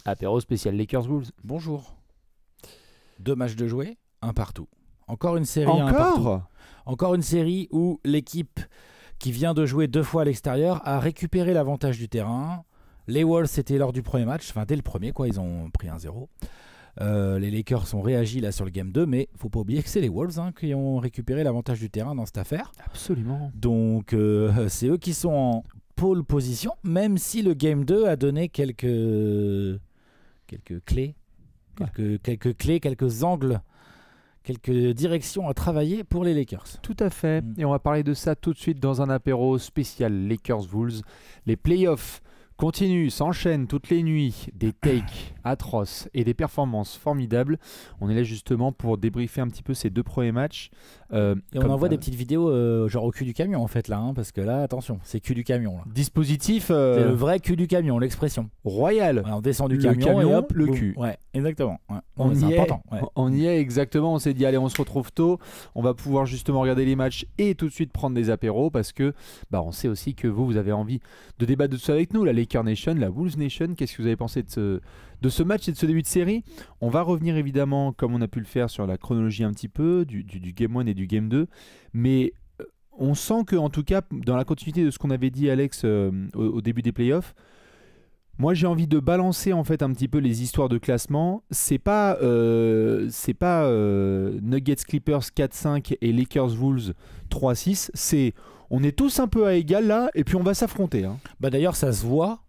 Apéro spécial Lakers Wolves. Bonjour. 2 matchs de jouer, un partout. Encore une série, un Encore partout. Encore une série où l'équipe qui vient de jouer 2 fois à l'extérieur a récupéré l'avantage du terrain. Les Wolves, c'était lors du premier match, enfin dès le premier, quoi, ils ont pris 1-0. Les Lakers ont réagi là sur le game 2, mais faut pas oublier que c'est les Wolves qui ont récupéré l'avantage du terrain dans cette affaire. Absolument. Donc c'est eux qui sont en pole position, même si le game 2 a donné quelques clés, quelques angles, quelques directions à travailler pour les Lakers. Tout à fait. Et on va parler de ça tout de suite dans un apéro spécial Lakers Wolves. Les playoffs continuent, s'enchaînent toutes les nuits, des takes atroces et des performances formidables. On est là justement pour débriefer un petit peu ces 2 premiers matchs. Et on envoie des petites vidéos genre au cul du camion en fait là, parce que là attention, c'est cul du camion là. Dispositif C'est le vrai cul du camion, l'expression. royal. Ouais, on descend du Le camion, camion, et hop, le boum. cul. Ouais, exactement. Ouais. On C'est y est. important. Ouais. On y est exactement, on s'est dit allez on se retrouve tôt, on va pouvoir justement regarder les matchs et tout de suite prendre des apéros parce que on sait aussi que vous avez envie de débattre de tout ça avec nous, la Laker Nation, la Wolves Nation. Qu'est-ce que vous avez pensé de ce match et de ce début de série? On va revenir évidemment comme on a pu le faire sur la chronologie un petit peu du Game 1 et du Game 2, mais on sent que en tout cas dans la continuité de ce qu'on avait dit Alex au début des playoffs, moi j'ai envie de balancer en fait un petit peu les histoires de classement. C'est pas Nuggets Clippers 4-5 et Lakers Wolves 3-6. On est tous un peu à égal là et puis on va s'affronter. D'ailleurs ça se voit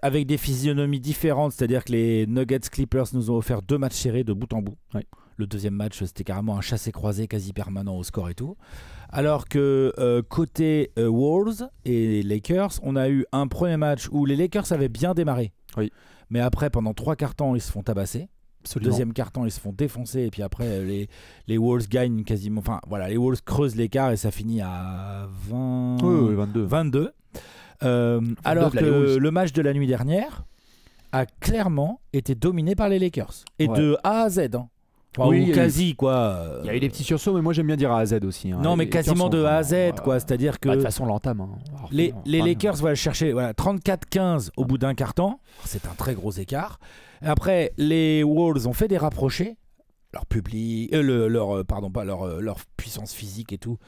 avec des physionomies différentes, c'est-à-dire que les Nuggets Clippers nous ont offert 2 matchs serrés de bout en bout. Ouais. Le deuxième match c'était carrément un chassé-croisé quasi permanent au score et tout. Alors que côté Wolves et Lakers, on a eu un premier match où les Lakers avaient bien démarré. Oui. Mais après pendant 3 quarts temps ils se font tabasser. Absolument. Deuxième quart-temps, ils se font défoncer et puis après les Wolves gagnent quasiment. Enfin voilà, les Wolves creusent l'écart et ça finit à 22. Alors que le match de la nuit dernière a clairement été dominé par les Lakers et de A à Z. Enfin, oui, ou quasi quoi. Il y a eu des petits sursauts, mais moi j'aime bien dire A à Z aussi. Non, mais quasiment de A à Z quoi. C'est-à-dire que de toute façon, on l'entame. Les Lakers vont chercher 34-15 au bout d'un quart-temps. C'est un très gros écart. Après, les Wolves ont fait des rapprochés. Leur public, leur puissance physique et tout.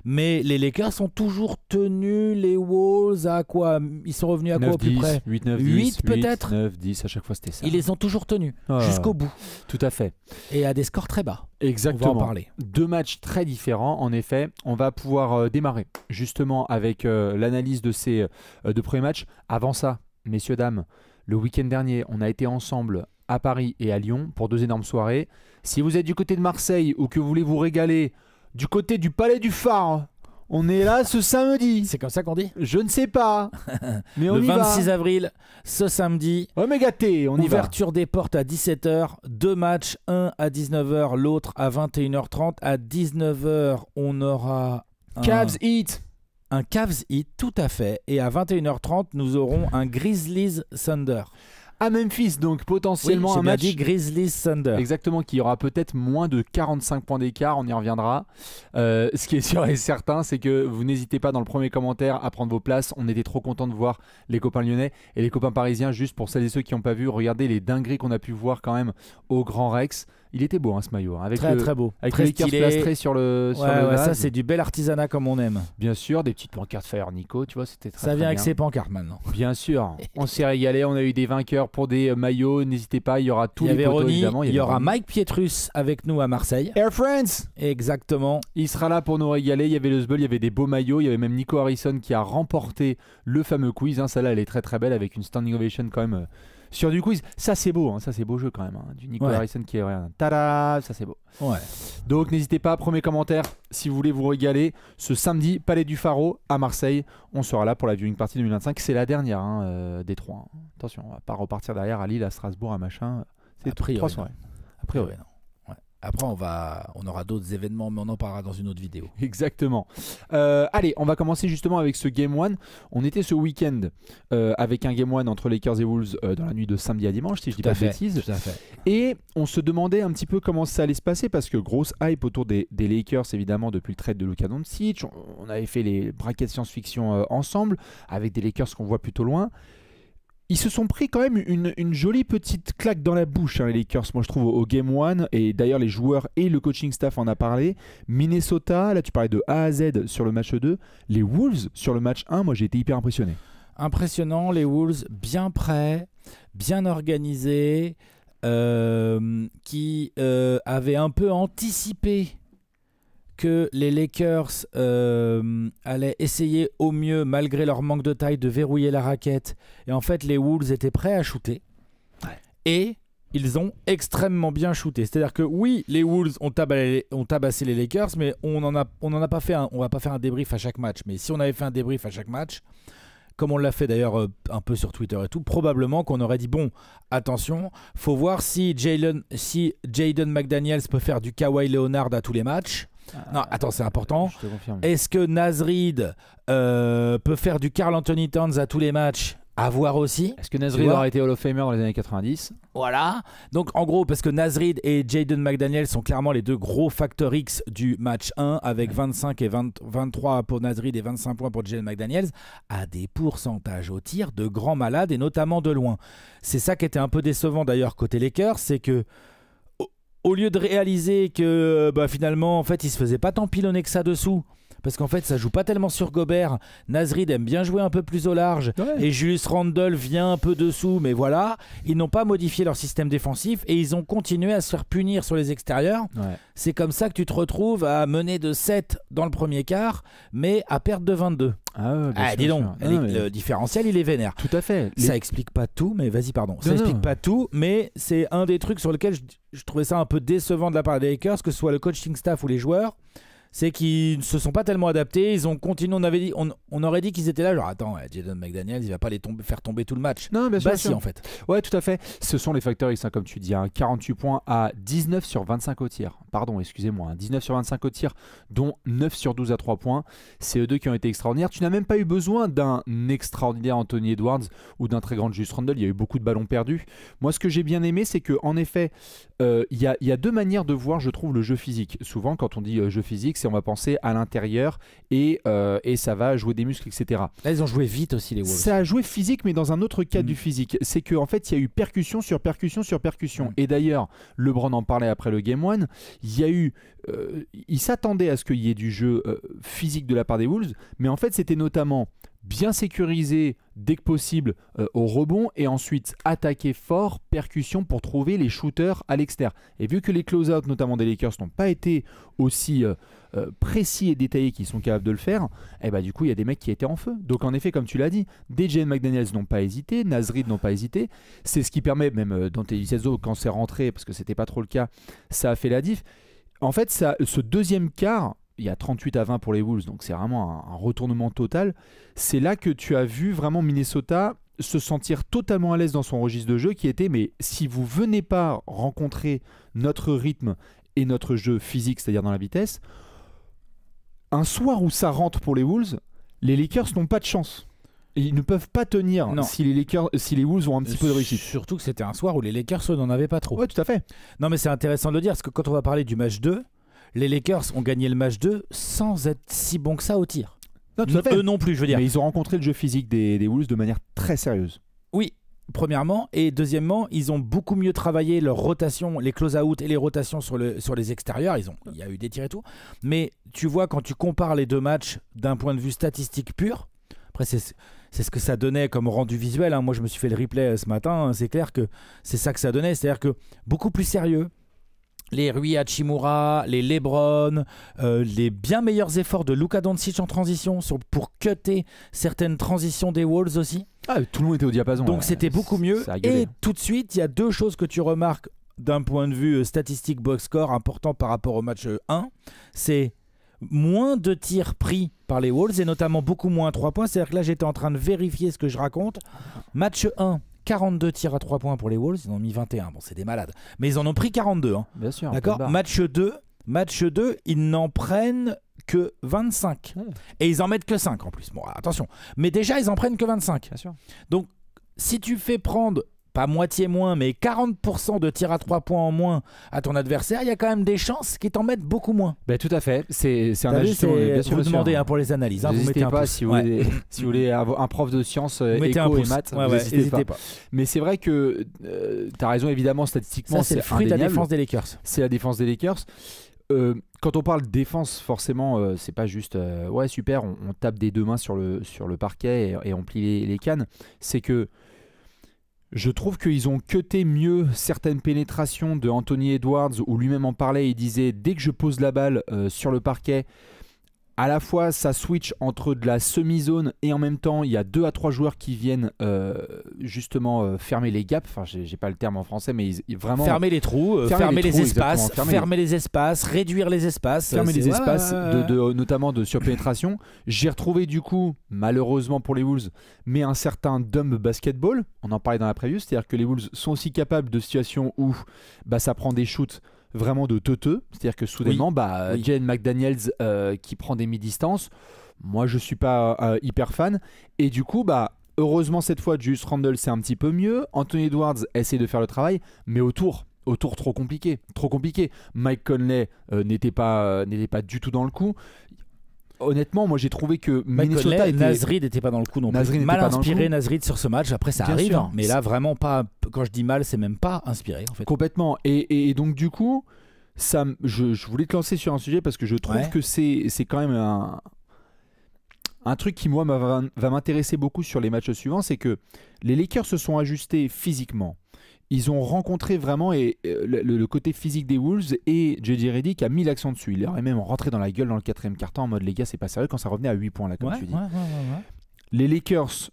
Mais les Lakers sont toujours tenus. Les Wolves à quoi? Ils sont revenus à 9, quoi au plus 10, près 8, 9, 8 10, peut-être 9, 10, à chaque fois c'était ça. Ils les ont toujours tenus jusqu'au bout. Tout à fait. Et à des scores très bas. Exactement. On va en parler. 2 matchs très différents, en effet. On va pouvoir démarrer justement avec l'analyse de ces 2 premiers matchs. Avant ça, messieurs, dames, le week-end dernier, on a été ensemble à Paris et à Lyon pour 2 énormes soirées. Si vous êtes du côté de Marseille ou que vous voulez vous régaler du côté du Palais du Phare, on est là ce samedi. C'est comme ça qu'on dit? Je ne sais pas, mais on le y va. 26 avril, ce samedi. Oh mais gâté, on y va. Ouverture des portes à 17h, 2 matchs, un à 19h, l'autre à 21h30. À 19h, on aura Cavs Heat. Un Cavs Heat, tout à fait. Et à 21h30, nous aurons un Grizzlies Thunder. À Memphis, donc potentiellement un match. Dit Grizzlies Thunder. Exactement, qui aura peut-être moins de 45 points d'écart, on y reviendra. Ce qui est sûr et certain, c'est que vous n'hésitez pas dans le premier commentaire à prendre vos places. On était trop contents de voir les copains lyonnais et les copains parisiens. Juste pour celles et ceux qui n'ont pas vu, regardez les dingueries qu'on a pu voir quand même au Grand Rex. Il était beau ce maillot, avec très beau, avec très les Lakers plastrés sur le vase. Ça c'est du bel artisanat comme on aime. Bien sûr, des petites pancartes Fire Nico, tu vois, c'était très ça vient très avec bien. ses pancartes maintenant. Bien sûr, on s'est régalé, on a eu des vainqueurs pour des maillots, n'hésitez pas, il y aura tous les potos évidemment. Il y aura Mike Pietrus avec nous à Marseille. Air France. Exactement. Il sera là pour nous régaler, il y avait le Sbull, il y avait des beaux maillots, il y avait même Nico Harrison qui a remporté le fameux quiz, celle-là elle est très très belle avec une standing ovation quand même sur du quiz. Ça c'est beau, ça c'est beau jeu quand même, du Nico Harrison qui est tada, ça c'est beau. Ouais. Donc n'hésitez pas, premier commentaire si vous voulez vous régaler. Ce samedi, Palais du Phare à Marseille, on sera là pour la viewing party 2025. C'est la dernière des 3. Attention, on va pas repartir derrière à Lille, à Strasbourg, à machin. C'est 3 soirées. A priori, non. Après, on aura d'autres événements, mais on en parlera dans une autre vidéo. Exactement. Allez, on va commencer justement avec ce Game 1. On était ce week-end avec un Game 1 entre Lakers et Wolves dans la nuit de samedi à dimanche, si je dis pas de bêtises. Tout à fait. Et on se demandait un petit peu comment ça allait se passer, parce que grosse hype autour des Lakers, évidemment, depuis le trade de Luka Doncic. On avait fait les brackets science-fiction ensemble, avec des Lakers qu'on voit plutôt loin. Ils se sont pris quand même une jolie petite claque dans la bouche, hein, les Lakers, moi je trouve, au Game 1. Et d'ailleurs, les joueurs et le coaching staff en a parlé. Minnesota, là tu parlais de A à Z sur le match 2. Les Wolves sur le match 1, moi j'ai été hyper impressionné. Impressionnant, les Wolves bien prêts, bien organisés, qui avaient un peu anticipé que les Lakers allaient essayer au mieux, malgré leur manque de taille, de verrouiller la raquette. Et en fait, les Wolves étaient prêts à shooter. Ouais. Et ils ont extrêmement bien shooté. C'est-à-dire que oui, les Wolves ont tabassé les Lakers, mais on va pas faire un débrief à chaque match. Mais si on avait fait un débrief à chaque match, comme on l'a fait d'ailleurs un peu sur Twitter et tout, probablement qu'on aurait dit bon, attention, faut voir si Jaden McDaniels peut faire du Kawhi Leonard à tous les matchs. Non, attends, c'est important. Je te confirme. Est-ce que Naz Reid peut faire du Karl Anthony Towns à tous les matchs? À voir aussi. Est-ce que Naz Reid aurait été Hall of Famer dans les années 90? Voilà. Donc en gros, parce que Naz Reid et Jaden McDaniels sont clairement les deux gros facteurs X du match 1, avec 25 et 23 pour Naz Reid et 25 points pour Jaden McDaniels, à des pourcentages au tir de grands malades et notamment de loin. C'est ça qui était un peu décevant d'ailleurs côté Lakers, c'est que au lieu de réaliser que finalement en fait il se faisait pas tant pilonner que ça dessous, parce qu'en fait ça joue pas tellement sur Gobert, Naz Reid aime bien jouer un peu plus au large, et Julius Randle vient un peu dessous, mais voilà, ils n'ont pas modifié leur système défensif et ils ont continué à se faire punir sur les extérieurs. C'est comme ça que tu te retrouves à mener de 7 dans le premier quart, mais à perdre de 22. Dis donc, le différentiel il est vénère. Tout à fait. Ça explique pas tout, mais vas-y, pardon. Ça explique pas tout, mais c'est un des trucs sur lesquels je trouvais ça un peu décevant de la part des Lakers, que ce soit le coaching staff ou les joueurs. C'est qu'ils ne se sont pas tellement adaptés. Ils ont continué. On aurait dit qu'ils étaient là. Genre, attends, Jaden McDaniels, il va pas faire tomber tout le match. Non, bien sûr. Si, en fait. Ouais, tout à fait. Ce sont les facteurs X, hein, comme tu dis. 48 points à 19 sur 25 au tir. Pardon, excusez-moi. 19 sur 25 au tir, dont 9 sur 12 à 3 points. C'est eux deux qui ont été extraordinaires. Tu n'as même pas eu besoin d'un extraordinaire Anthony Edwards ou d'un très grand Julius Randle. Il y a eu beaucoup de ballons perdus. Moi, ce que j'ai bien aimé, c'est qu'en effet, il y a deux manières de voir, je trouve, le jeu physique. Souvent, quand on dit jeu physique, on va penser à l'intérieur et ça va jouer des muscles, etc. Là, ils ont joué vite aussi, les Wolves. Ça a joué physique, mais dans un autre cadre du physique. C'est qu'en fait, il y a eu percussion sur percussion sur percussion. Et d'ailleurs, LeBron en parlait après le Game 1. Il y a eu... il s'attendait à ce qu'il y ait du jeu physique de la part des Wolves, mais en fait, c'était notamment bien sécurisé dès que possible au rebond et ensuite attaquer fort, percussion pour trouver les shooters à l'extérieur. Et vu que les close-out, notamment des Lakers, n'ont pas été aussi précis et détaillés qu'ils sont capables de le faire, et du coup il y a des mecs qui étaient en feu. Donc en effet, comme tu l'as dit, Jaden McDaniels n'ont pas hésité, Naz Reid n'ont pas hésité. C'est ce qui permet, même Dante DiCenzo, quand c'est rentré, parce que c'était pas trop le cas, ça a fait la diff. En fait, ce deuxième quart, il y a 38-20 pour les Wolves, donc c'est vraiment un retournement total. C'est là que tu as vu vraiment Minnesota se sentir totalement à l'aise dans son registre de jeu, qui était, mais si vous venez pas rencontrer notre rythme et notre jeu physique, c'est-à-dire dans la vitesse, un soir où ça rentre pour les Wolves, les Lakers n'ont pas de chance. Ils ne peuvent pas tenir si les Wolves ont un petit peu de réussite. Surtout que c'était un soir où les Lakers n'en avaient pas trop. Ouais, tout à fait. Non, mais c'est intéressant de le dire, parce que quand on va parler du match 2, les Lakers ont gagné le match 2 sans être si bons que ça au tir. Non, tout à fait. Eux non plus, je veux dire. Mais ils ont rencontré le jeu physique des Wolves de manière très sérieuse. Oui, premièrement. Et deuxièmement, ils ont beaucoup mieux travaillé leur rotation, les close-out et les rotations sur les extérieurs. Il y a eu des tirs et tout. Mais tu vois, quand tu compares les deux matchs d'un point de vue statistique pur, après c'est ce que ça donnait comme rendu visuel. Moi, je me suis fait le replay ce matin. C'est clair que c'est ça que ça donnait. C'est-à-dire que beaucoup plus sérieux. Les Rui Hachimura, les LeBron, les bien meilleurs efforts de Luka Doncic en transition pour cutter certaines transitions des Wolves aussi. Tout le monde était au diapason. Donc c'était beaucoup mieux. Et tout de suite, il y a deux choses que tu remarques d'un point de vue statistique box score important par rapport au match 1. C'est moins de tirs pris par les Wolves et notamment beaucoup moins à 3 points. C'est-à-dire que là, j'étais en train de vérifier ce que je raconte. Match 1. 42 tirs à 3 points pour les Wolves, ils en ont mis 21. Bon, c'est des malades. Mais ils en ont pris 42. Bien sûr. D'accord. Match 2, ils n'en prennent que 25. Et ils en mettent que 5 en plus. Bon, attention. Mais déjà, ils en prennent que 25. Bien sûr. Donc, si tu fais prendre pas moitié moins, mais 40% de tirs à 3 points en moins à ton adversaire, il y a quand même des chances qu'ils t'en mettent beaucoup moins. Ben, tout à fait, c'est un ajustement. Bien sûr, vous demandez pour les analyses, vous n'hésitez mettez un pas pouce. si vous voulez avoir un prof de sciences éco et maths, n'hésitez pas. Mais c'est vrai que tu as raison, évidemment, statistiquement, ça, c'est le fruit de la défense des Lakers. C'est la défense des Lakers. Quand on parle défense, forcément, c'est pas juste ouais, super, on tape des deux mains sur le parquet et on plie les cannes. C'est que je trouve qu'ils ont cuté mieux certaines pénétrations de Anthony Edwards, où lui-même en parlait. Il disait, dès que je pose la balle sur le parquet, à la fois ça switch entre de la semi-zone et en même temps il y a 2 à 3 joueurs qui viennent justement fermer les gaps. Enfin, j'ai pas le terme en français, mais vraiment fermer les trous, fermer les espaces, fermer les espaces, réduire les espaces, fermer les espaces notamment de surpénétration. J'ai retrouvé du coup, malheureusement pour les Wolves, mais un certain dumb basketball. On en parlait dans la preview, c'est-à-dire que les Wolves sont aussi capables de situations où ça prend des shoots vraiment de teuteux, c'est-à-dire que soudainement, Jalen McDaniels qui prend des mi-distances, moi je suis pas hyper fan, et du coup, heureusement cette fois, Julius Randle c'est un petit peu mieux, Anthony Edwards essaie de faire le travail, mais autour trop compliqué. Mike Conley n'était pas du tout dans le coup. Honnêtement, moi j'ai trouvé que Minnesota Nasrid n'était pas dans le coup non plus. Mal inspiré Nasrid sur ce match. Après ça arrive, mais là vraiment pas. Quand je dis mal, c'est même pas inspiré en fait. Complètement. Et donc du coup, je voulais te lancer sur un sujet parce que je trouve que c'est quand même un truc qui moi va m'intéresser beaucoup sur les matchs suivants, c'est que les Lakers se sont ajustés physiquement. Ils ont rencontré vraiment le côté physique des Wolves, et JJ Redick a mis l'accent dessus. Il leur est même rentré dans la gueule dans le 4e quart-temps en mode les gars, c'est pas sérieux, quand ça revenait à 8 points là, comme tu dis. Les Lakers,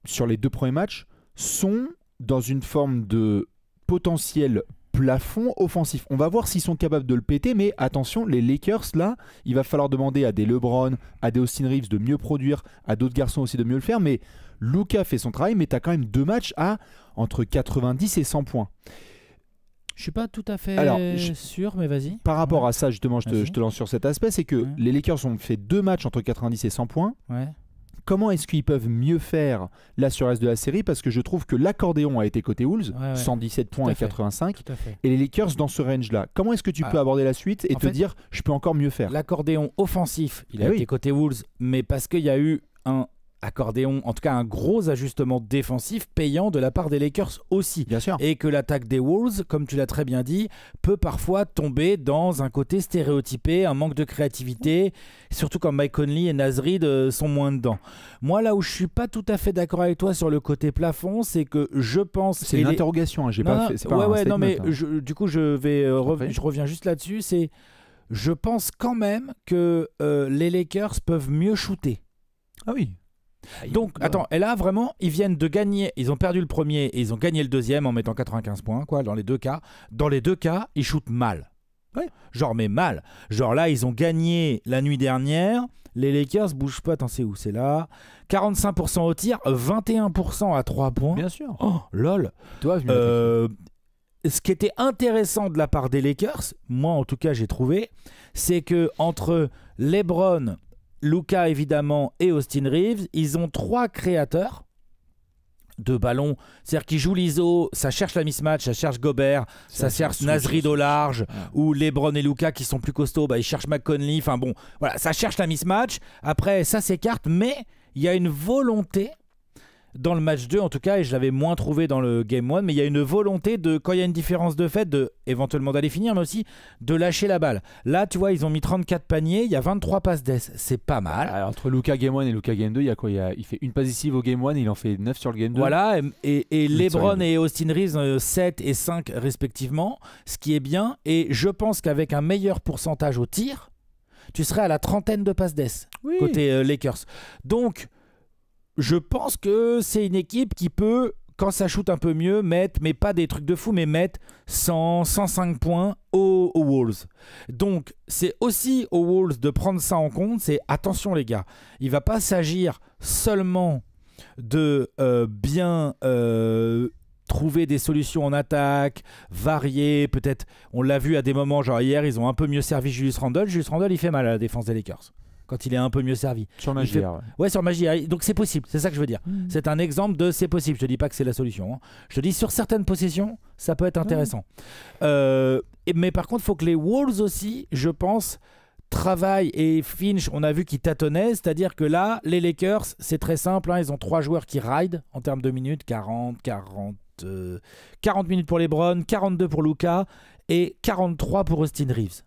sur les 2 premiers matchs, sont dans une forme de potentiel plafond offensif. On va voir s'ils sont capables de le péter, mais attention, les Lakers là, il va falloir demander à des LeBron, à des Austin Reeves de mieux produire, à d'autres garçons aussi de mieux le faire, mais Luka fait son travail, mais tu as quand même 2 matchs à entre 90 et 100 points. Je suis pas tout à fait sûr, mais vas-y. Par rapport à ça, justement, je te lance sur cet aspect, c'est que les Lakers ont fait 2 matchs entre 90 et 100 points. Comment est-ce qu'ils peuvent mieux faire là sur le reste de la série? Parce que je trouve que l'accordéon a été côté Wolves, 117 points et 85, et les Lakers dans ce range-là. Comment est-ce que tu peux aborder la suite et te dire je peux encore mieux faire? L'accordéon offensif, il a été côté Wolves, mais parce qu'il y a eu un accordéon, en tout cas un gros ajustement défensif payant de la part des Lakers aussi. Bien sûr. Et que l'attaque des Wolves, comme tu l'as très bien dit, peut parfois tomber dans un côté stéréotypé, un manque de créativité, surtout quand Mike Conley et Nasrid sont moins dedans. Moi, là où je suis pas tout à fait d'accord avec toi sur le côté plafond, c'est que je pense... C'est une interrogation, j'ai pas fait... non, mais du coup, je reviens juste là-dessus, c'est... Je pense quand même que les Lakers peuvent mieux shooter. Ah oui. Donc, attends, et là, vraiment, ils viennent de gagner. Ils ont perdu le premier et ils ont gagné le deuxième en mettant 95 points, quoi, dans les 2 cas. Dans les 2 cas, ils shootent mal. Genre, mais mal. Genre là, ils ont gagné la nuit dernière. Les Lakers bougent pas. Attends, c'est où? C'est là. 45% au tir, 21% à 3 points. Bien sûr. Oh, lol. Ce qui était intéressant de la part des Lakers, moi en tout cas, j'ai trouvé, c'est que entre LeBron, Luka évidemment et Austin Reeves, ils ont 3 créateurs de ballons, c'est-à-dire qu'ils jouent l'ISO, ça cherche la mismatch, ça cherche Gobert, ça cherche Nasrid au large, ou LeBron et Luka qui sont plus costauds, ils cherchent McConley, enfin bon, voilà, ça cherche la mismatch, après ça s'écarte, mais il y a une volonté dans le match 2 en tout cas, et je l'avais moins trouvé dans le Game 1, mais il y a une volonté de, quand il y a une différence de fait, de éventuellement d'aller finir, mais aussi de lâcher la balle. Là, tu vois, ils ont mis 34 paniers, il y a 23 passes d'ess, c'est pas mal. Alors, entre Luka Game 1 et Luka Game 2, il y a quoi? Il fait une passe décisive au Game 1, il en fait 9 sur le Game 2. Voilà, et LeBron et Austin Reeves 7 et 5 respectivement, ce qui est bien, et je pense qu'avec un meilleur pourcentage au tir, tu serais à la 30aine de passes d'ess, côté Lakers. Donc, je pense que c'est une équipe qui peut, quand ça shoot un peu mieux, mettre, mais pas des trucs de fou, mais mettre 100, 105 points aux Wolves. Donc, c'est aussi aux Wolves de prendre ça en compte. C'est attention les gars, il ne va pas s'agir seulement de bien trouver des solutions en attaque, varier, peut-être, on l'a vu à des moments, genre hier, ils ont un peu mieux servi Julius Randle. Julius Randle, il fait mal à la défense des Lakers. quand il est un peu mieux servi. Sur Magia, fait... ouais, sur Magia. Donc c'est possible, c'est ça que je veux dire. C'est un exemple de c'est possible. Je te dis pas que c'est la solution. Hein. Je te dis sur certaines possessions, ça peut être intéressant. Mais par contre, il faut que les Wolves aussi, je pense, travaillent. Et Finch, on a vu qu'il tâtonnait, c'est-à-dire que là, les Lakers, c'est très simple. Hein, ils ont 3 joueurs qui ride en termes de minutes, 40 minutes pour LeBron, 42 pour Luka et 43 pour Austin Reeves.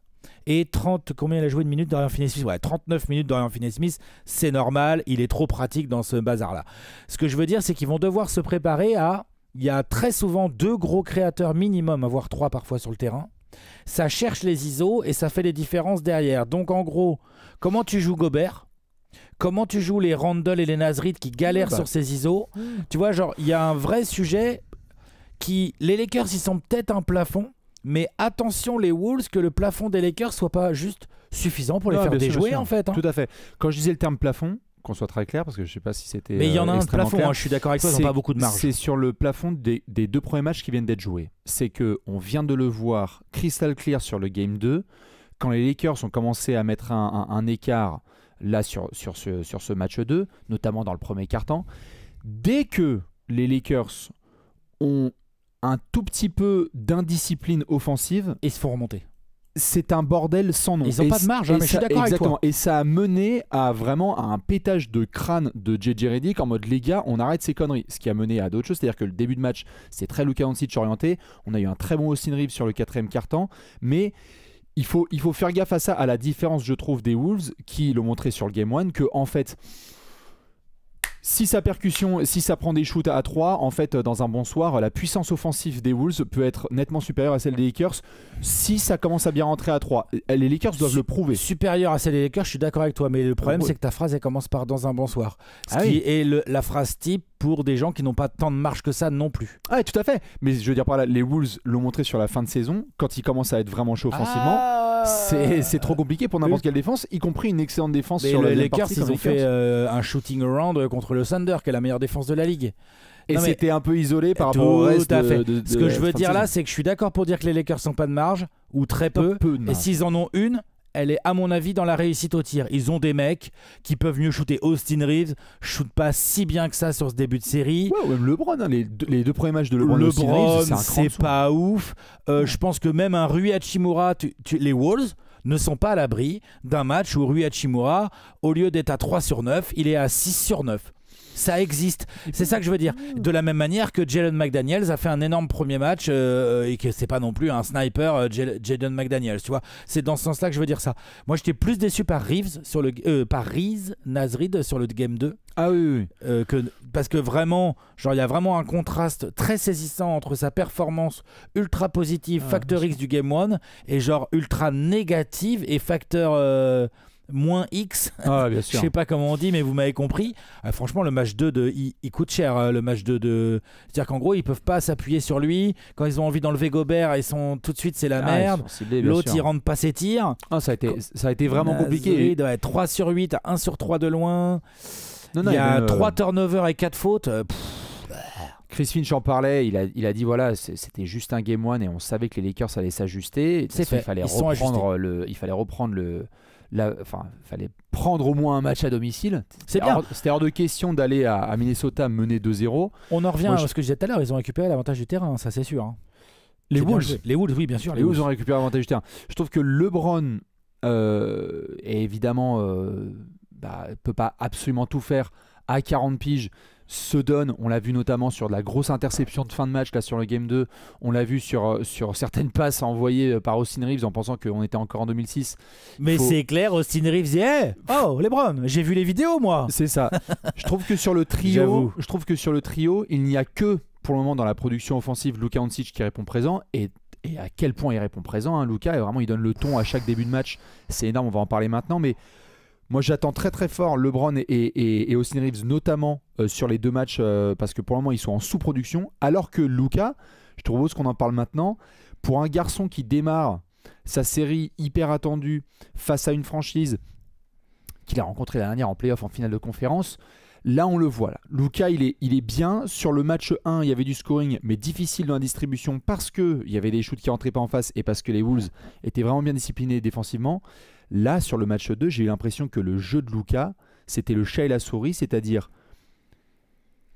Et 30, combien il a joué de minutes Dorian Finney-Smith ? Ouais, 39 minutes Dorian Finney-Smith, c'est normal, il est trop pratique dans ce bazar-là. Ce que je veux dire, c'est qu'ils vont devoir se préparer à... Il y a très souvent 2 gros créateurs minimum, voire 3 parfois sur le terrain. Ça cherche les ISO et ça fait les différences derrière. Donc en gros, comment tu joues Gobert ? Comment tu joues les Randle et les Nasrid qui galèrent sur ces ISO ? Tu vois, genre, il y a un vrai sujet qui... Les Lakers, ils sont peut-être un plafond, mais attention les Wolves que le plafond des Lakers soit pas juste suffisant pour les faire déjouer en fait. Hein. Tout à fait. Quand je disais le terme plafond, qu'on soit très clair, parce que je sais pas si c'était. Mais il y en a un plafond, hein, je suis d'accord avec toi, ils n'ont pas beaucoup de marge. C'est sur le plafond des 2 premiers matchs qui viennent d'être joués. C'est qu'on vient de le voir crystal clear sur le Game 2, quand les Lakers ont commencé à mettre un écart là sur ce match 2, notamment dans le premier quart-temps. Dès que les Lakers ont un tout petit peu d'indiscipline offensive, et se font remonter. C'est un bordel sans nom. Ils n'ont pas de marge, hein, mais je suis d'accord avec toi. Et ça a mené à vraiment un pétage de crâne de JJ Redick en mode les gars, on arrête ces conneries. Ce qui a mené à d'autres choses, c'est-à-dire que le début de match, c'est très Luka Doncic orienté. On a eu un très bon Austin Reeves sur le 4e quart-temps, mais il faut faire gaffe à ça, à la différence, je trouve, des Wolves qui l'ont montré sur le Game 1, que en fait. Si ça prend des shoots à 3, en fait, dans un bon soir, la puissance offensive des Wolves peut être nettement supérieure à celle des Lakers si ça commence à bien rentrer à 3. Les Lakers doivent le prouver. Supérieure à celle des Lakers, je suis d'accord avec toi, mais le problème, c'est que ta phrase, elle commence par dans un bon soir. Ce qui est la phrase type pour des gens qui n'ont pas tant de marge que ça non plus. Ah, tout à fait. Mais je veux dire par là, les Wolves l'ont montré sur la fin de saison, quand ils commencent à être vraiment chauds offensivement, c'est trop compliqué pour n'importe quelle défense, y compris une excellente défense sur les Lakers. Ils ont fait un shooting around contre le Thunder, qui est la meilleure défense de la ligue. Et c'était un peu isolé par rapport au reste de ce que je veux dire là, c'est que je suis d'accord pour dire que les Lakers n'ont pas de marge, ou très peu, et s'ils en ont une, elle est à mon avis dans la réussite au tir. Ils ont des mecs qui peuvent mieux shooter. Austin Reeves shoot pas si bien que ça sur ce début de série. Ouais, même LeBron, hein, les 2 premiers matchs de LeBron c'est pas ouf. Je pense que même un Rui Hachimura, les Wolves ne sont pas à l'abri d'un match où Rui Hachimura, au lieu d'être à 3 sur 9, il est à 6 sur 9. Ça existe, c'est ça que je veux dire. De la même manière que Jalen McDaniels a fait un énorme premier match et que c'est pas non plus un sniper, Jalen McDaniels, tu vois. C'est dans ce sens-là que je veux dire ça. Moi, j'étais plus déçu par Reeves par Reeves Nasrid sur le Game 2. Ah oui. Parce que vraiment, genre il y a vraiment un contraste très saisissant entre sa performance ultra positive, facteur X du Game 1, et genre ultra négative et facteur moins X. Bien sûr. Je sais pas comment on dit, mais vous m'avez compris. Franchement, le match 2 il coûte cher. Le match 2 c'est-à-dire qu'en gros, ils peuvent pas s'appuyer sur lui. Quand ils ont envie d'enlever Gobert, ils sont tout de suite, c'est la merde. L'autre, il rentre pas ses tirs. Ça a été vraiment compliqué. Il doit être 3 sur 8 à 1 sur 3 de loin. Il y a 3 turnovers et 4 fautes. Chris Finch en parlait, il a dit voilà, c'était juste un Game 1 et on savait que les Lakers allaient s'ajuster. C'est fait. Il fallait prendre au moins un match à domicile. C'était hors de question d'aller à Minnesota mener 2-0. On en revient à ce que je disais tout à l'heure, ils ont récupéré l'avantage du terrain, ça c'est sûr. Hein. Les Wolves, oui, bien sûr. Les Wolves ont récupéré l'avantage du terrain. Je trouve que LeBron est évidemment peut pas absolument tout faire à 40 piges. Se donne, on l'a vu notamment sur de la grosse interception de fin de match là sur le Game 2, on l'a vu sur certaines passes envoyées par Austin Reeves en pensant qu'on était encore en 2006. Mais c'est clair, Austin Reeves dit oh LeBron, j'ai vu les vidéos moi. C'est ça. Je trouve que sur le trio, il n'y a que pour le moment dans la production offensive Luka Doncic qui répond présent et à quel point il répond présent, hein, Luka, vraiment il donne le ton à chaque début de match, c'est énorme, on va en parler maintenant, mais moi j'attends très très fort LeBron et Austin Reeves notamment sur les 2 matchs parce que pour le moment ils sont en sous-production, alors que Luka, je trouve qu'on en parle maintenant, pour un garçon qui démarre sa série hyper attendue face à une franchise qu'il a rencontrée l'année dernière en play-off en finale de conférence, là on le voit. Là. Luka il est bien. Sur le match 1 il y avait du scoring mais difficile dans la distribution parce qu'il y avait des shoots qui rentraient pas en face et parce que les Wolves étaient vraiment bien disciplinés défensivement. Là, sur le match 2, j'ai eu l'impression que le jeu de Luka, c'était le chat et la souris, c'est-à-dire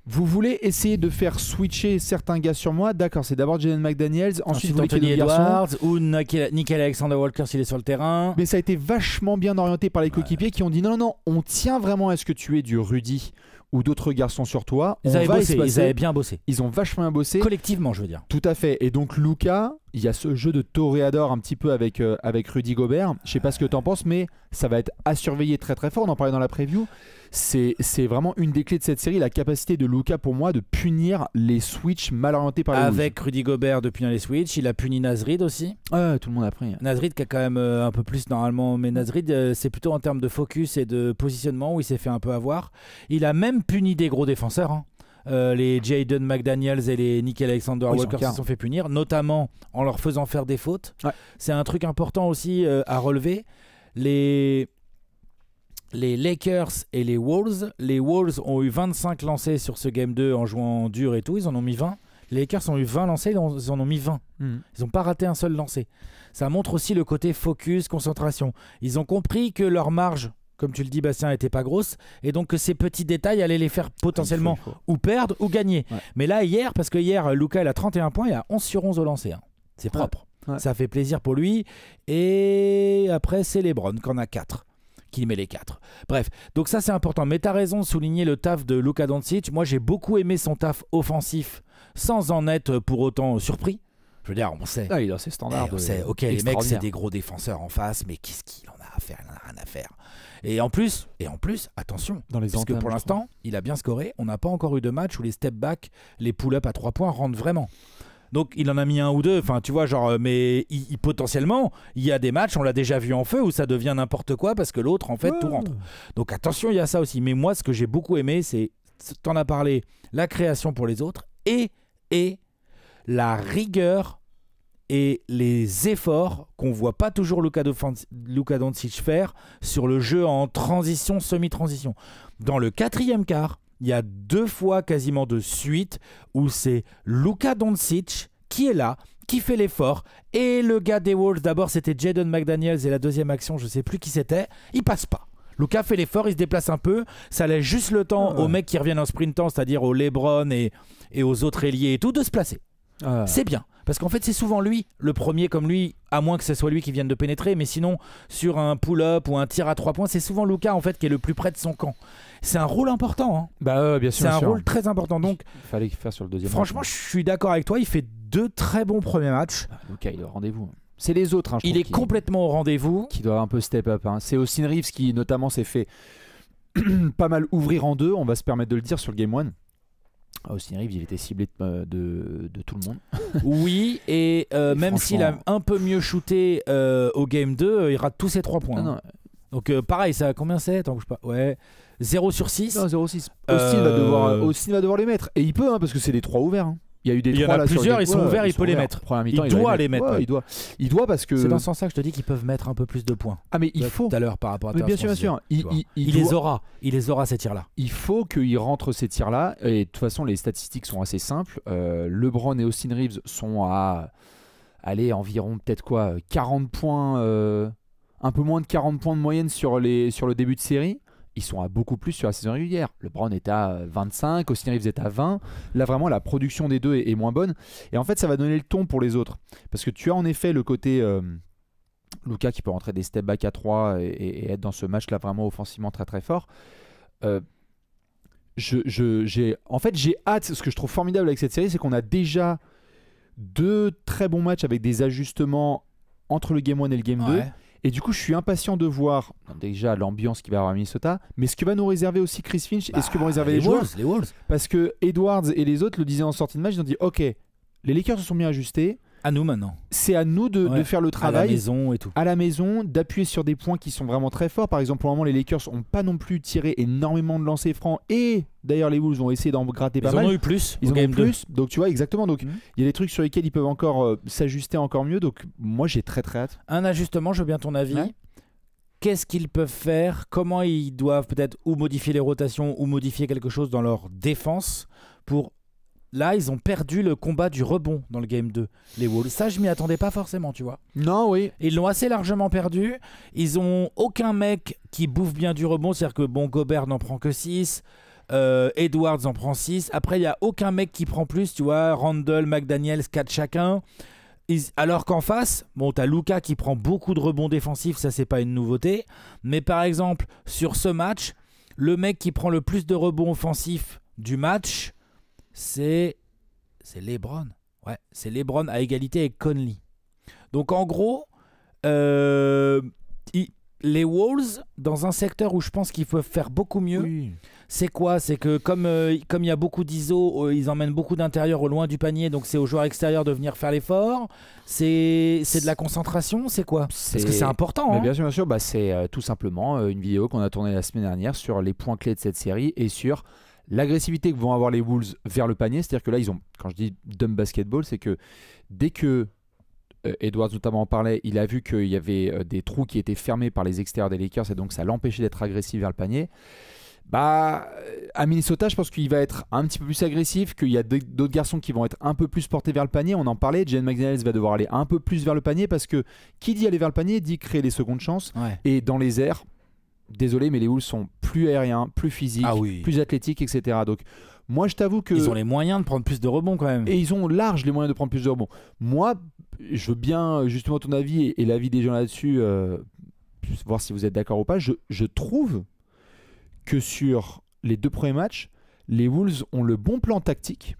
vous voulez essayer de faire switcher certains gars sur moi, d'accord, c'est d'abord Jaden McDaniels, ensuite vous voulez Anthony qu'il y ait deux Edwards garçons. ou Nickel Alexander-Walker s'il est sur le terrain. Mais ça a été vachement bien orienté par les coéquipiers qui ont dit non, on tient vraiment à ce que tu aies du Rudy ou d'autres garçons sur toi. Ils avaient bien bossé. Ils ont vachement bien bossé. Collectivement, je veux dire. Tout à fait. Et donc Luka, il y a ce jeu de toréador un petit peu avec Rudy Gobert. Je sais pas ce que tu en penses, mais ça va être à surveiller très très fort. On en parlait dans la preview. C'est vraiment une des clés de cette série, la capacité de Luka pour moi de punir les switches mal orientés par les Wolves. Avec Rudy Gobert de punir les switches, il a puni Nasrid aussi. Tout le monde a pris. Nasrid qui a quand même un peu plus normalement, mais Nasrid c'est plutôt en termes de focus et de positionnement où il s'est fait un peu avoir. Il a même puni des gros défenseurs. Hein. Les Jaden McDaniels et les Nickel Alexander-Walker se sont fait punir, notamment en leur faisant faire des fautes. Ouais. C'est un truc important aussi à relever. Les Lakers et les Wolves ont eu 25 lancés sur ce Game 2 en jouant dur et tout, ils en ont mis 20. Les Lakers ont eu 20 lancés, ils en ont mis 20. Ils n'ont pas raté un seul lancé. Ça montre aussi le côté focus, concentration. Ils ont compris que leur marge, comme tu le dis Bastien, n'était pas grosse, et donc que ces petits détails allaient les faire potentiellement ou perdre ou gagner. Ouais. Mais là, parce que hier, Luka il a 31 points, il a 11 sur 11 au lancer. Hein. C'est propre. Ouais. Ça fait plaisir pour lui. Et après, c'est LeBron qui en a 4. Qui met les 4. Bref, donc ça c'est important. Mais tu as raison de souligner le taf de Luka Doncic. Moi j'ai beaucoup aimé son taf offensif sans en être pour autant surpris. Je veux dire, on sait. Ah, il a ses standards. On sait, ok, les mecs c'est des gros défenseurs en face, mais qu'est-ce qu'il en a à faire? Il en a rien à faire. Et en plus, attention, parce que pour l'instant, il a bien scoré. On n'a pas encore eu de match où les step back, les pull-up à 3 points rentrent vraiment. Donc il en a mis un ou deux, enfin tu vois genre, mais potentiellement il y a des matchs, on l'a déjà vu en feu où ça devient n'importe quoi parce que l'autre en fait tout rentre. Donc attention, il y a ça aussi. Mais moi ce que j'ai beaucoup aimé, c'est, t'en as parlé, la création pour les autres et la rigueur et les efforts qu'on voit pas toujours Luka Doncic faire sur le jeu en transition, semi-transition. Dans le 4e quart, il y a 2 fois quasiment de suite où c'est Luka Doncic qui est là, qui fait l'effort. Et le gars des Wolves, d'abord c'était Jaden McDaniels et la deuxième action, je sais plus qui c'était, il passe pas. Luka fait l'effort, il se déplace un peu, ça laisse juste le temps aux mecs qui reviennent en sprintant, c'est-à-dire aux LeBron et aux autres ailiers et tout, de se placer. C'est bien, parce qu'en fait c'est souvent lui, le premier comme lui, à moins que ce soit lui qui vienne de pénétrer, mais sinon sur un pull-up ou un tir à 3 points, c'est souvent Luka en fait qui est le plus près de son camp. C'est un rôle important, hein. Bien sûr. C'est un rôle très important. Donc, il fallait faire sur le deuxième. Franchement, je suis d'accord avec toi. Il fait 2 très bons premiers matchs. Luka, il est au rendez-vous. C'est les autres. Il est complètement au rendez-vous. Qui doivent un peu step up. Hein. C'est Austin Reeves qui notamment s'est fait pas mal ouvrir en 2. On va se permettre de le dire sur le Game 1. Austin Reeves, il était ciblé de tout le monde. Oui, et même s'il a un peu mieux shooté au Game 2, il rate tous ses 3 points. Non. Donc pareil, ça combien c'est? Attends, bouge pas. Ouais. 0 sur 6. Non, 0-6. Austin va devoir les mettre. Et il peut, hein, parce que c'est des 3 ouverts. Hein. Il y a eu des 3 là. Il y en a plusieurs, ils sont ouverts, il peut les mettre. Il doit les mettre. Il doit parce que. C'est dans ce sens-là que je te dis qu'ils peuvent mettre un peu plus de points. Ah, mais il faut. Tout à l'heure par rapport à bien sûr. Il les aura. Il les aura ces tirs-là. Il faut qu'il rentre ces tirs-là. Et de toute façon, les statistiques sont assez simples. LeBron et Austin Reeves sont à. Allez, environ peut-être 40 points. Un peu moins de 40 points de moyenne sur le début de série. Ils sont à beaucoup plus sur la saison régulière. LeBron est à 25, Austin Reeves est à 20. Là, vraiment, la production des deux est moins bonne. Et en fait, ça va donner le ton pour les autres. Parce que tu as en effet le côté Luka qui peut rentrer des step back à 3 et être dans ce match-là vraiment offensivement très très fort. J'ai hâte. Ce que je trouve formidable avec cette série, c'est qu'on a déjà 2 très bons matchs avec des ajustements entre le Game 1 et le Game 2. Et du coup, je suis impatient de voir déjà l'ambiance qu'il va y avoir à Minnesota, mais ce que va nous réserver aussi Chris Finch et ce que vont réserver les joueurs. Les Wolves. Parce que Edwards et les autres le disaient en sortie de match, ils ont dit ok, les Lakers se sont bien ajustés. À nous maintenant. C'est à nous de faire le travail. À la maison et tout. À la maison, d'appuyer sur des points qui sont vraiment très forts. Par exemple, pour le moment, les Lakers n'ont pas non plus tiré énormément de lancers francs. Et d'ailleurs, les Wolves ont essayé d'en gratter pas mal. Ils en ont eu plus. Ils en ont eu plus. Donc, tu vois, exactement. Donc, il y a des trucs sur lesquels ils peuvent encore s'ajuster encore mieux. Donc, moi, j'ai très très hâte. Un ajustement, je veux bien ton avis. Ouais. Qu'est-ce qu'ils peuvent faire? Comment ils doivent peut-être ou modifier les rotations ou modifier quelque chose dans leur défense pour là, ils ont perdu le combat du rebond dans le game 2. Les Wolves, ça, je m'y attendais pas forcément, tu vois. Non, oui. Ils l'ont assez largement perdu. Ils ont aucun mec qui bouffe bien du rebond. C'est-à-dire que Gobert n'en prend que 6. Edwards en prend 6. Après, il n'y a aucun mec qui prend plus, tu vois. Randle, McDaniels, 4 chacun. Alors qu'en face, bon, t'as Luka qui prend beaucoup de rebonds défensifs, ça c'est pas une nouveauté. Mais par exemple, sur ce match, le mec qui prend le plus de rebonds offensifs du match, c'est LeBron. Ouais, c'est LeBron à égalité avec Conley. Donc en gros, les Wolves, dans un secteur où je pense qu'ils peuvent faire beaucoup mieux, Oui. c'est quoi? C'est que comme il y a beaucoup d'ISO, ils emmènent beaucoup d'intérieur au loin du panier, donc c'est aux joueurs extérieurs de venir faire l'effort. C'est de la concentration, c'est quoi? Parce que c'est important. Mais Hein. bien sûr, bah, c'est tout simplement une vidéo qu'on a tournée la semaine dernière sur les points clés de cette série et sur l'agressivité que vont avoir les Wolves vers le panier. C'est-à-dire que là, ils ont, quand je dis dumb basketball, c'est que dès que Edwards notamment en parlait, il a vu qu'il y avait des trous qui étaient fermés par les extérieurs des Lakers et donc ça l'empêchait d'être agressif vers le panier. Bah, à Minnesota, je pense qu'il va être un petit peu plus agressif, qu'il y a d'autres garçons qui vont être un peu plus portés vers le panier. On en parlait, Jalen McDaniels va devoir aller un peu plus vers le panier parce que qui dit aller vers le panier dit créer des secondes chances. Ouais. Et dans les airs, désolé, mais les Wolves sont plus aériens, plus physiques, plus athlétiques, etc. Donc, moi, je t'avoue que. Ils ont les moyens de prendre plus de rebonds quand même. Et ils ont large les moyens de prendre plus de rebonds. Moi, je veux bien justement ton avis et l'avis des gens là-dessus, voir si vous êtes d'accord ou pas. Je trouve que sur les 2 premiers matchs, les Wolves ont le bon plan tactique.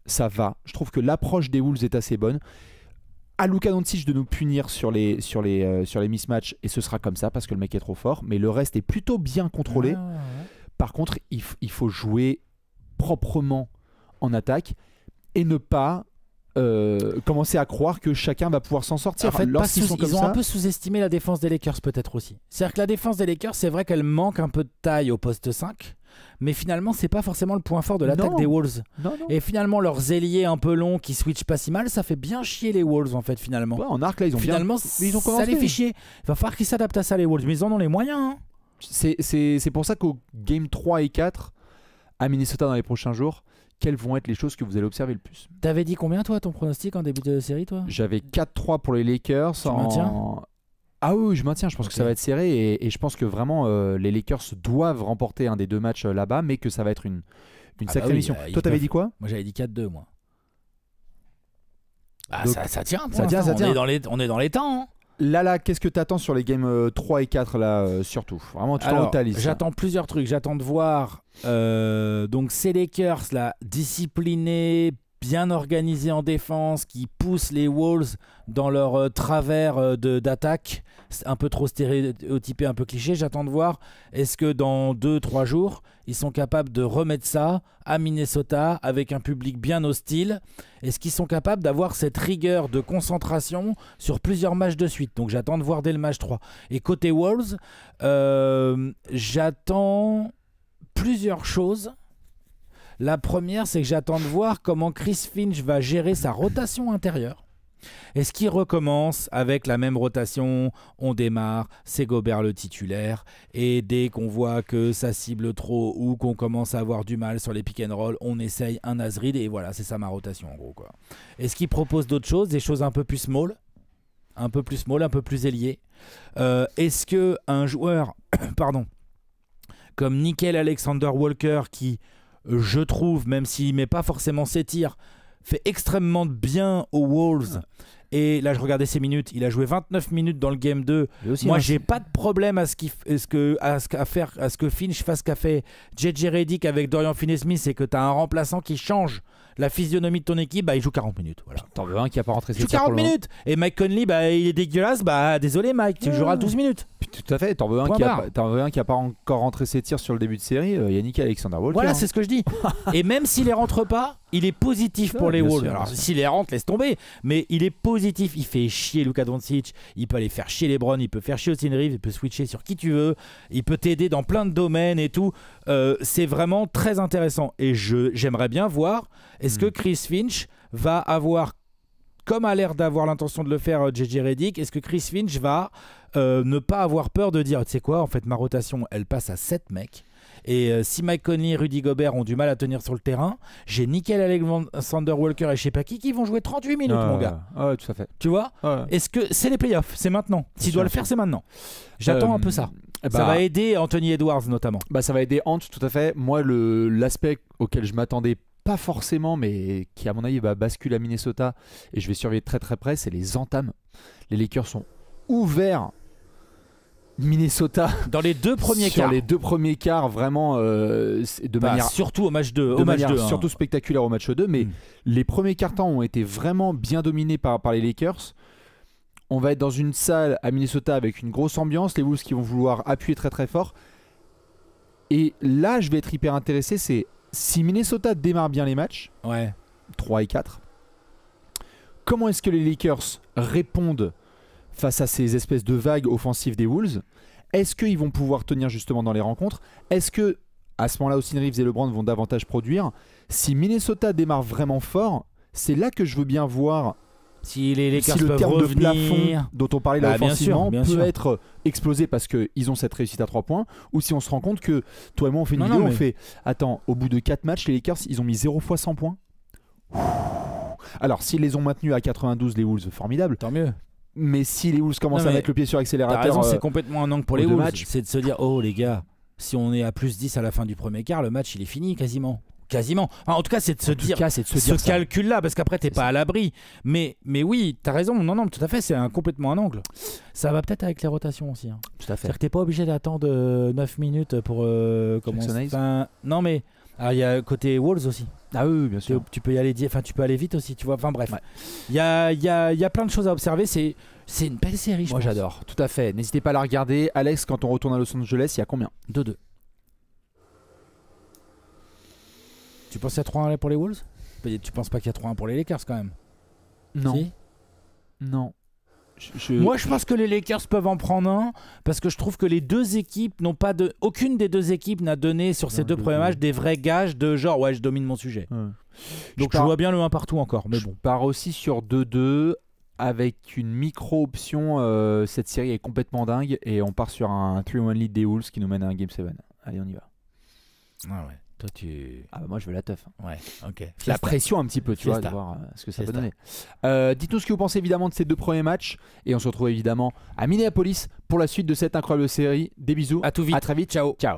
Ça va. Je trouve que l'approche des Wolves est assez bonne. À Luka Doncic de nous punir sur les mismatchs, et ce sera comme ça parce que le mec est trop fort. Mais le reste est plutôt bien contrôlé. Ah, ouais. Par contre, il faut jouer proprement en attaque et ne pas commencer à croire que chacun va pouvoir s'en sortir. En fait, ils ont un peu sous-estimé la défense des Lakers peut-être aussi. C'est-à-dire que la défense des Lakers, c'est vrai qu'elle manque un peu de taille au poste 5, mais finalement, c'est pas forcément le point fort de l'attaque des Wolves. Non. Et finalement, leurs ailiers un peu longs qui switchent pas si mal, ça fait bien chier les Wolves en fait finalement. Ouais, en arc là, ils ont Finalement, ils ont ça commencé. les fait chier. Il va falloir qu'ils s'adaptent à ça les Wolves, mais ils en ont les moyens. Hein. C'est pour ça qu'au game 3 et 4 à Minnesota dans les prochains jours, quelles vont être les choses que vous allez observer le plus? T'avais dit combien toi ton pronostic en début de série toi? J'avais 4-3 pour les Lakers. Tu maintiens? Ah oui, je maintiens. Je pense que ça va être serré et je pense que vraiment les Lakers doivent remporter un des 2 matchs là-bas, mais que ça va être une sacrée mission. Toi, t'avais dit quoi? Moi, j'avais dit 4-2, moi. Ah, Donc, ça tient. ça tient. On est dans les temps. Hein. Là, qu'est-ce que t'attends sur les games 3 et 4 là, surtout? Vraiment, tout en haut de ta liste. J'attends plusieurs trucs. J'attends de voir donc ces Lakers là, disciplinés, bien organisés en défense, qui poussent les Wolves dans leur travers d'attaque, un peu trop stéréotypé, un peu cliché. J'attends de voir est-ce que dans 2-3 jours, ils sont capables de remettre ça à Minnesota avec un public bien hostile. Est-ce qu'ils sont capables d'avoir cette rigueur de concentration sur plusieurs matchs de suite? Donc j'attends de voir dès le match 3. Et côté Wolves, j'attends plusieurs choses. La première, c'est que j'attends de voir comment Chris Finch va gérer sa rotation intérieure. Est-ce qu'il recommence avec la même rotation? On démarre, c'est Gobert le titulaire, et dès qu'on voit que ça cible trop ou qu'on commence à avoir du mal sur les pick and roll, on essaye un Nasrid et voilà, c'est ça ma rotation en gros, quoi. Est-ce qu'il propose d'autres choses, des choses un peu plus small, un peu plus ailier? Est-ce que un joueur, comme Nickel Alexander Walker, qui je trouve, même s'il met pas forcément ses tirs, fait extrêmement bien aux Wolves. Et là, je regardais ses minutes. Il a joué 29 minutes dans le game 2. Moi, j'ai pas de problème à ce que Finch fasse qu'a fait JJ Redick avec Dorian Finney-Smith. C'est que tu as un remplaçant qui change la physionomie de ton équipe. Bah, il joue 40 minutes. Voilà. T'en veux un qui a pas rentré ses tirs. Il joue 40 minutes. Et Mike Conley, bah, il est dégueulasse. Bah, désolé, Mike, tu joueras 12 minutes. Tout à fait. T'en veux un qui a pas encore rentré ses tirs sur le début de série. Yannick Alexander Walker. Voilà, c'est ce que je dis. Et même s'il les rentre pas, il est positif pour les Wolves. Alors, s'il les rentre, laisse tomber. Mais il est positif. Il fait chier Luka Doncic. Il peut aller faire chier LeBron. Il peut faire chier Austin Reeves. Il peut switcher sur qui tu veux. Il peut t'aider dans plein de domaines et tout. C'est vraiment très intéressant. Et j'aimerais bien voir, est-ce que Chris Finch va avoir, comme a l'air d'avoir l'intention de le faire JJ Redick, est-ce que Chris Finch va ne pas avoir peur de dire, tu sais quoi, en fait ma rotation elle passe à 7 mecs Et si Mike Conley et Rudy Gobert ont du mal à tenir sur le terrain, j'ai Nickel Alexander Walker et je sais pas qui vont jouer 38 minutes, mon gars. Ouais, tout à fait. Tu vois, est-ce que c'est les playoffs? C'est maintenant. S'il doit le faire, c'est maintenant. J'attends un peu ça. Ça va aider Anthony Edwards notamment. Ça va aider Ant, tout à fait. Moi, l'aspect auquel je m'attendais pas forcément, mais qui à mon avis va basculer à Minnesota, et je vais surveiller très très près, c'est les entames. Les Lakers sont ouverts. Minnesota dans les 2 premiers sur quarts. Les 2 premiers quarts, vraiment de manière surtout au match 2, surtout spectaculaire au match 2, mais les premiers quarts-temps ont été vraiment bien dominés par les Lakers. On va être dans une salle à Minnesota avec une grosse ambiance, les Wolves qui vont vouloir appuyer très très fort. Et là, je vais être hyper intéressé, c'est si Minnesota démarre bien les matchs, 3 et 4, comment est-ce que les Lakers répondent face à ces espèces de vagues offensives des Wolves? Est-ce qu'ils vont pouvoir tenir justement dans les rencontres? Est-ce que à ce moment-là, Austin Reeves et LeBron vont davantage produire? Si Minnesota démarre vraiment fort, c'est là que je veux bien voir si les Lakers le peuvent terme revenir, de plafond dont on parlait là offensivement bien peut sûr. être explosé parce qu'ils ont cette réussite à 3 points, ou si on se rend compte que toi et moi on fait une vidéo, on fait attends, au bout de 4 matchs, les Lakers ils ont mis 0 fois 100 points. Alors s'ils les ont maintenus à 92, les Wolves, formidable. Tant mieux. Mais si les Wolves commencent à mettre le pied sur l'accélérateur, t'as raison, c'est complètement un angle pour les Wolves. C'est de se dire, oh les gars, si on est à plus 10 à la fin du premier quart, le match il est fini quasiment. Enfin, en tout cas, c'est de se dire ce calcul-là, parce qu'après t'es pas à l'abri. Mais oui, t'as raison. Non, tout à fait, c'est complètement un angle. Ça va peut-être avec les rotations aussi. Hein. Tout à fait. C'est-à-dire que t'es pas obligé d'attendre 9 minutes pour commencer. Non, mais il y a côté Wolves aussi. Ah oui, bien sûr. Tu peux y aller, tu peux aller vite aussi, tu vois. Enfin bref, il y a plein de choses à observer. C'est une belle série. Moi j'adore. Tout à fait. N'hésitez pas à la regarder. Alex, quand on retourne à Los Angeles, il y a combien? 2-2. Tu penses qu'il y a 3-1 pour les Wolves? Tu penses pas qu'il y a 3-1 pour les Lakers quand même? Non. Si? Non. Moi je pense que les Lakers peuvent en prendre un parce que je trouve que les deux équipes n'ont pas de. Aucune des deux équipes n'a donné sur ces 2 premiers matchs des vrais gages de genre je domine mon sujet. Donc je vois bien le 1 partout encore. Mais je pars aussi sur 2-2 avec une micro-option. Cette série est complètement dingue et on part sur un 3-1 lead des Wolves qui nous mène à un Game 7. Allez, on y va. Ah ouais. Toi tu. Ah bah moi je veux la teuf. Ouais, ok. La pression un petit peu, tu vois, de voir ce que ça peut donner. Dites-nous ce que vous pensez évidemment de ces 2 premiers matchs et on se retrouve évidemment à Minneapolis pour la suite de cette incroyable série. Des bisous. À tout vite. À très vite. Ciao. Ciao.